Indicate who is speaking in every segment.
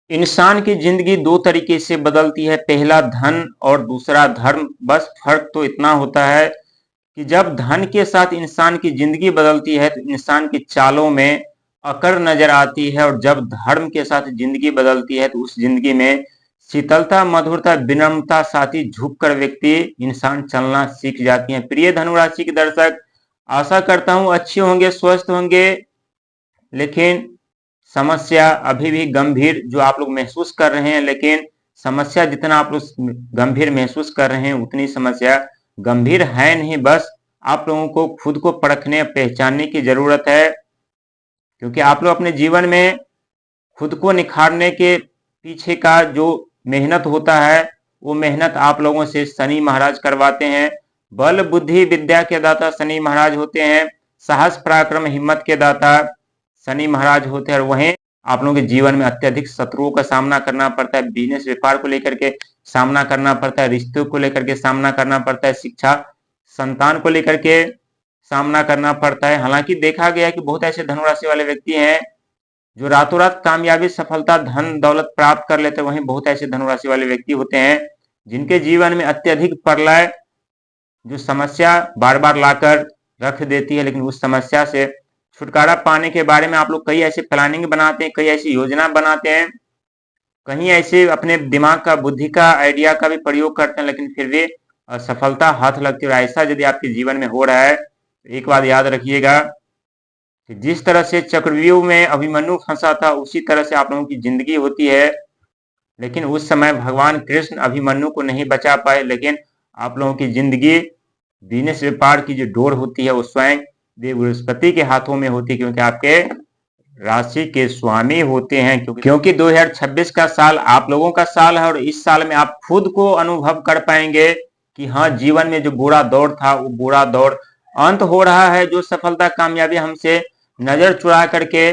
Speaker 1: इंसान की जिंदगी दो तरीके से बदलती है, पहला धन और दूसरा धर्म। बस फर्क तो इतना होता है कि जब धन के साथ इंसान की जिंदगी बदलती है तो इंसान की चालों में अकड़ नजर आती है, और जब धर्म के साथ जिंदगी बदलती है तो उस जिंदगी में शीतलता, मधुरता, विनम्रता, साथ ही झुककर व्यक्ति इंसान चलना सीख जाती है। प्रिय धनु राशि के दर्शक, आशा करता हूं अच्छे होंगे, स्वस्थ होंगे, लेकिन समस्या अभी भी गंभीर जो आप लोग महसूस कर रहे हैं, लेकिन समस्या जितना आप लोग गंभीर महसूस कर रहे हैं उतनी समस्या गंभीर है नहीं। बस आप लोगों को खुद को परखने, पहचानने की जरूरत है, क्योंकि आप लोग अपने जीवन में खुद को निखारने के पीछे का जो मेहनत होता है वो मेहनत आप लोगों से शनि महाराज करवाते हैं। बल बुद्धि विद्या के दाता शनि महाराज होते हैं। साहस पराक्रम हिम्मत के दाता शनि महाराज होते हैं। और वहीं आप लोगों के जीवन में अत्यधिक शत्रुओं का सामना करना पड़ता है, बिजनेस व्यापार को लेकर के सामना करना पड़ता है, रिश्तों को लेकर के सामना करना पड़ता है, शिक्षा संतान को लेकर के सामना करना पड़ता है। हालांकि देखा गया है कि बहुत ऐसे धनुराशि वाले व्यक्ति हैं जो रातों रात कामयाबी, सफलता, धन दौलत प्राप्त कर लेते हैं। वहीं बहुत ऐसे धनुराशि वाले व्यक्ति होते हैं जिनके जीवन में अत्यधिक प्रलय, जो समस्या बार बार लाकर रख देती है, लेकिन उस समस्या से छुटकारा पाने के बारे में आप लोग कई ऐसे प्लानिंग बनाते हैं, कई ऐसी योजना बनाते हैं, कहीं ऐसे अपने दिमाग का, बुद्धि का, आइडिया का भी प्रयोग करते हैं, लेकिन फिर भी असफलता हाथ लगती है। और ऐसा यदि आपके जीवन में हो रहा है तो एक बात याद रखिएगा कि जिस तरह से चक्रव्यूह में अभिमन्यु फंसा था उसी तरह से आप लोगों की जिंदगी होती है। लेकिन उस समय भगवान कृष्ण अभिमन्यु को नहीं बचा पाए, लेकिन आप लोगों की जिंदगी, बिजनेस व्यापार की जो डोर होती है वो स्वयं देव बृहस्पति के हाथों में होती है, क्योंकि आपके राशि के स्वामी होते हैं। क्योंकि 2026 का साल आप लोगों का साल है, और इस साल में आप खुद को अनुभव कर पाएंगे कि हाँ, जीवन में जो बुरा दौर था वो बुरा दौर अंत हो रहा है। जो सफलता, कामयाबी हमसे नजर चुरा करके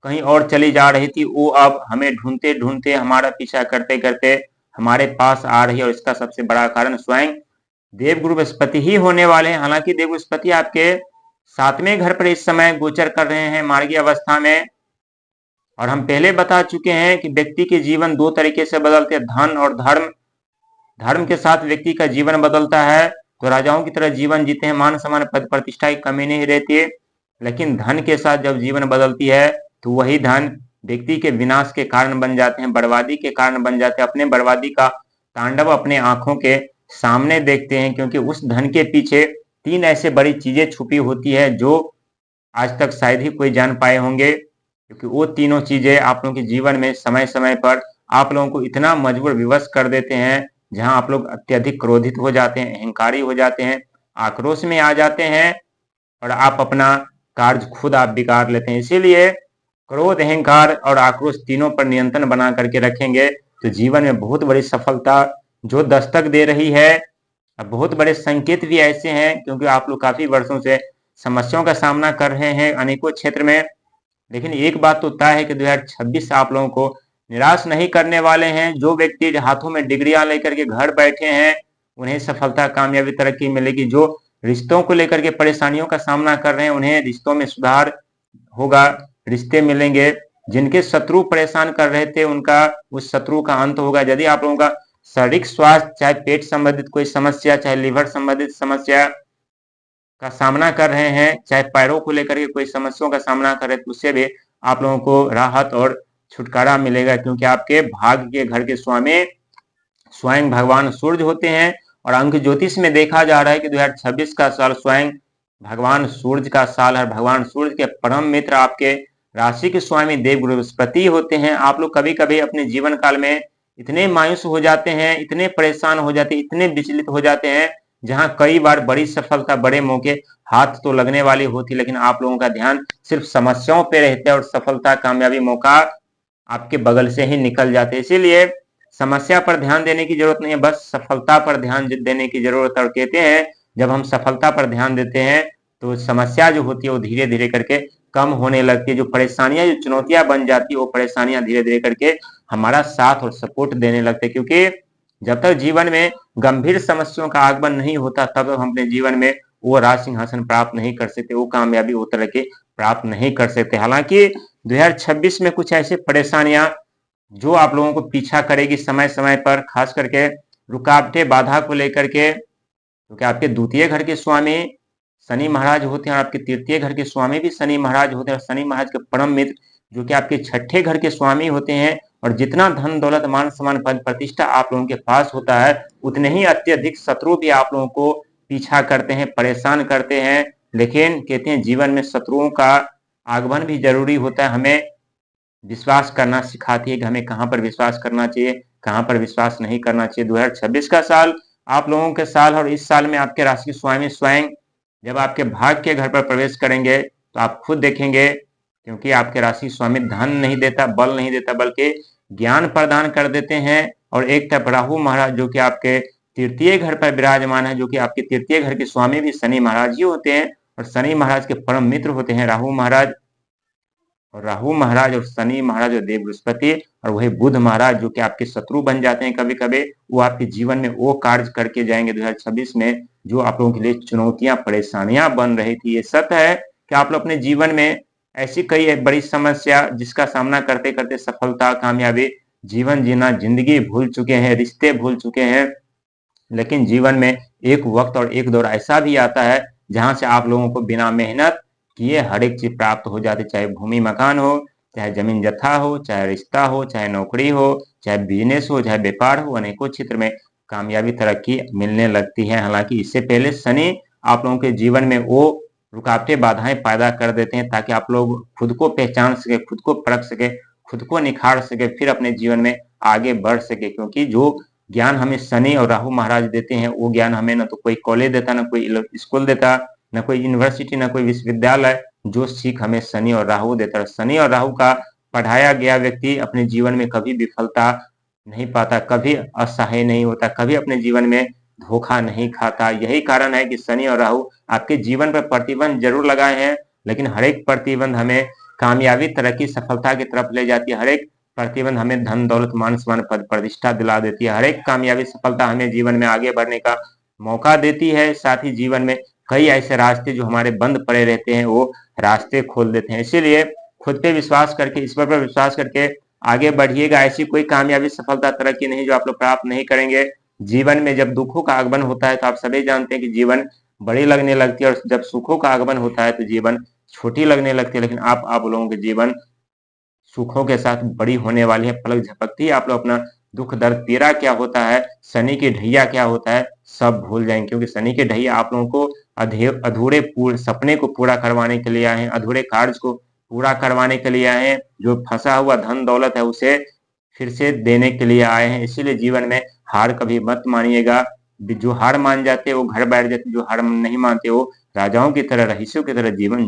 Speaker 1: कहीं और चली जा रही थी वो अब हमें ढूंढते ढूंढते, हमारा पीछा करते करते हमारे पास आ रही है। और इसका सबसे बड़ा कारण स्वयं देवगुरु बृहस्पति ही होने वाले हैं। हालांकि देव बृहस्पति आपके 7वें घर पर इस समय गोचर कर रहे हैं मार्गी अवस्था में, और हम पहले बता चुके हैं कि व्यक्ति के जीवन दो तरीके से बदलते हैं, धन और धर्म। धर्म के साथ व्यक्ति का जीवन बदलता है तो राजाओं की तरह जीवन जीते हैं, मान सम्मान पद प्रतिष्ठा की कमी नहीं रहती है। लेकिन धन के साथ जब जीवन बदलती है तो वही धन व्यक्ति के विनाश के कारण बन जाते हैं, बर्बादी के कारण बन जाते हैं। अपने बर्बादी का तांडव अपने आंखों के सामने देखते हैं, क्योंकि उस धन के पीछे 3 ऐसे बड़ी चीजें छुपी होती है जो आज तक शायद ही कोई जान पाए होंगे, क्योंकि वो तीनों चीजें आप लोगों के जीवन में समय समय पर आप लोगों को इतना मजबूर विवश कर देते हैं, जहां आप लोग अत्यधिक क्रोधित हो जाते हैं, अहंकारी हो जाते हैं, आक्रोश में आ जाते हैं, और आप अपना कार्य खुद आप बिगाड़ लेते हैं। इसीलिए क्रोध, अहंकार और आक्रोश तीनों पर नियंत्रण बना करके रखेंगे तो जीवन में बहुत बड़ी सफलता जो दस्तक दे रही है। अब बहुत बड़े संकेत भी ऐसे हैं, क्योंकि आप लोग काफी वर्षों से समस्याओं का सामना कर रहे हैं अनेकों क्षेत्र में। लेकिन एक बात तो तय है कि 2026 आप लोगों को निराश नहीं करने वाले हैं। जो व्यक्ति हाथों में डिग्रियां लेकर के घर बैठे हैं उन्हें सफलता, कामयाबी, तरक्की मिलेगी। जो रिश्तों को लेकर के परेशानियों का सामना कर रहे हैं उन्हें रिश्तों में सुधार होगा, रिश्ते मिलेंगे। जिनके शत्रु परेशान कर रहे थे उनका उस शत्रु का अंत होगा। यदि आप लोगों का शारीरिक स्वास्थ्य, चाहे पेट संबंधित कोई समस्या, चाहे लिवर संबंधित समस्या का सामना कर रहे हैं, चाहे पैरों को लेकर के कोई समस्याओं का सामना कर रहे हैं, तो उससे भी आप लोगों को राहत और छुटकारा मिलेगा, क्योंकि आपके भाग्य के घर के स्वामी स्वयं भगवान सूर्य होते हैं। और अंक ज्योतिष में देखा जा रहा है कि 2026 का साल स्वयं भगवान सूर्य का साल है। भगवान सूर्य के परम मित्र आपके राशि के स्वामी देव बृहस्पति होते हैं। आप लोग कभी कभी अपने जीवन काल में इतने मायूस हो जाते हैं, इतने परेशान हो जाते हैं, इतने विचलित हो जाते हैं, जहां कई बार बड़ी सफलता, बड़े मौके हाथ तो लगने वाली होती, लेकिन आप लोगों का ध्यान सिर्फ समस्याओं पे रहता है और सफलता, कामयाबी, मौका आपके बगल से ही निकल जाते हैं। इसीलिए समस्या पर ध्यान देने की जरूरत नहीं है, बस सफलता पर ध्यान देने की जरूरत है। और कहते हैं जब हम सफलता पर ध्यान देते हैं तो समस्या जो होती है वो धीरे धीरे करके कम होने लगती है। जो परेशानियां, जो चुनौतियां बन जाती है वो परेशानियां धीरे धीरे करके हमारा साथ और सपोर्ट देने लगते हैं। क्योंकि जब तक जीवन में गंभीर समस्याओं का आगमन नहीं होता तब हम अपने जीवन में वो राज सिंहासन प्राप्त नहीं कर सकते, वो कामयाबी, वो तरह के प्राप्त नहीं कर सकते। हालांकि 2026 में कुछ ऐसे परेशानियां जो आप लोगों को पीछा करेगी समय समय पर, खास करके रुकावटें बाधा को लेकर के, क्योंकि आपके द्वितीय घर के स्वामी शनि महाराज होते हैं और आपके तृतीय घर के स्वामी भी शनि महाराज होते हैं, और शनि महाराज के परम मित्र जो कि आपके छठे घर के स्वामी होते हैं। और जितना धन दौलत मान सम्मान पद प्रतिष्ठा आप लोगों के पास होता है, उतने ही अत्यधिक शत्रु भी आप लोगों को पीछा करते हैं, परेशान करते हैं। लेकिन कहते हैं जीवन में शत्रुओं का आगमन भी जरूरी होता है, हमें विश्वास करना सिखाती है कि हमें कहाँ पर विश्वास करना चाहिए, कहाँ पर विश्वास नहीं करना चाहिए। 2026 का साल आप लोगों के साल, और इस साल में आपके राशि स्वामी स्वयं जब आपके भाग्य के घर पर प्रवेश करेंगे तो आप खुद देखेंगे, क्योंकि आपके राशि स्वामी धन नहीं देता, बल नहीं देता, बल्कि ज्ञान प्रदान कर देते हैं। और एक तरफ राहु महाराज जो कि आपके तृतीय घर पर विराजमान है, जो कि आपके तृतीय घर के स्वामी भी शनि महाराज ही होते हैं, और शनि महाराज के परम मित्र होते हैं राहु महाराज। और राहु महाराज और शनि महाराज और देव बृहस्पति और वही बुध महाराज जो कि आपके शत्रु बन जाते हैं कभी कभी, वो आपके जीवन में वो कार्य करके जाएंगे 2026 में जो आप लोगों के लिए चुनौतियां परेशानियां बन रही थी। ये सत्य है कि आप लोग अपने जीवन में ऐसी कई एक बड़ी समस्या जिसका सामना करते करते सफलता कामयाबी जीवन जीना, जिंदगी भूल चुके हैं, रिश्ते भूल चुके हैं। लेकिन जीवन में एक वक्त और एक दौर ऐसा भी आता है जहां से आप लोगों को बिना मेहनत किए हर एक चीज प्राप्त हो जाती, चाहे भूमि मकान हो, चाहे जमीन जत्था हो, चाहे रिश्ता हो, चाहे नौकरी हो, चाहे बिजनेस हो, चाहे व्यापार हो, अनेकों क्षेत्र में कामयाबी तरक्की मिलने लगती है। हालांकि इससे पहले शनि आप लोगों के जीवन में वो रुकावटें बाधाएं पैदा कर देते हैं ताकि आप लोग खुद को पहचान सके, खुद को परख सके, खुद को निखार सके, फिर अपने जीवन में आगे बढ़ सके। क्योंकि जो ज्ञान हमें शनि और राहु महाराज देते हैं वो ज्ञान हमें न तो कोई कॉलेज देता, न कोई स्कूल देता, न कोई यूनिवर्सिटी, न कोई विश्वविद्यालय। जो सीख हमें शनि और राहु देता है। शनि और राहु का पढ़ाया गया व्यक्ति अपने जीवन में कभी विफलता नहीं पाता, कभी असहाय नहीं होता, कभी अपने जीवन में धोखा नहीं खाता। यही कारण है कि शनि और राहु आपके जीवन पर प्रतिबंध जरूर लगाए हैं, लेकिन हर एक प्रतिबंध हमें कामयाबी तरक्की सफलता की तरफ ले जाती है। हर एक प्रतिबंध हमें धन दौलत मान सम्मान पद प्रतिष्ठा दिला देती है। हर एक कामयाबी सफलता हमें जीवन में आगे बढ़ने का मौका देती है। साथ ही जीवन में कई ऐसे रास्ते जो हमारे बंद पड़े रहते हैं वो रास्ते खोल देते हैं। इसीलिए खुद पे विश्वास करके, ईश्वर पर विश्वास करके आगे बढ़िएगा। ऐसी कोई कामयाबी सफलता तरक्की नहीं जो आप लोग प्राप्त नहीं करेंगे। जीवन में जब दुखों का आगमन होता है तो आप सभी जानते हैं कि जीवन बड़ी लगने लगती है, और जब सुखों का आगमन होता है तो जीवन छोटी लगने लगती है। लेकिन आप लोगों के जीवन सुखों के साथ बड़ी होने वाली है। पलक झपकती है आप लोग अपना दुख दर्द पीड़ा क्या होता है, शनि की ढैया क्या होता है, सब भूल जाएंगे। क्योंकि शनि के ढैया आप लोगों को अधूरे पूर्ण सपने को पूरा करवाने के लिए आए हैं, अधूरे कार्य को पूरा करवाने के लिए आए हैं। जो फंसा हुआ धन दौलत है उसे फिर से देने के लिए आए हैं। इसीलिए जीवन में हार कभी मत मानिएगा। जो हार मान जाते हैं वो घर बैठ जाते, जो हार नहीं मानते वो राजाओं की तरह, रईसों की तरह जीवन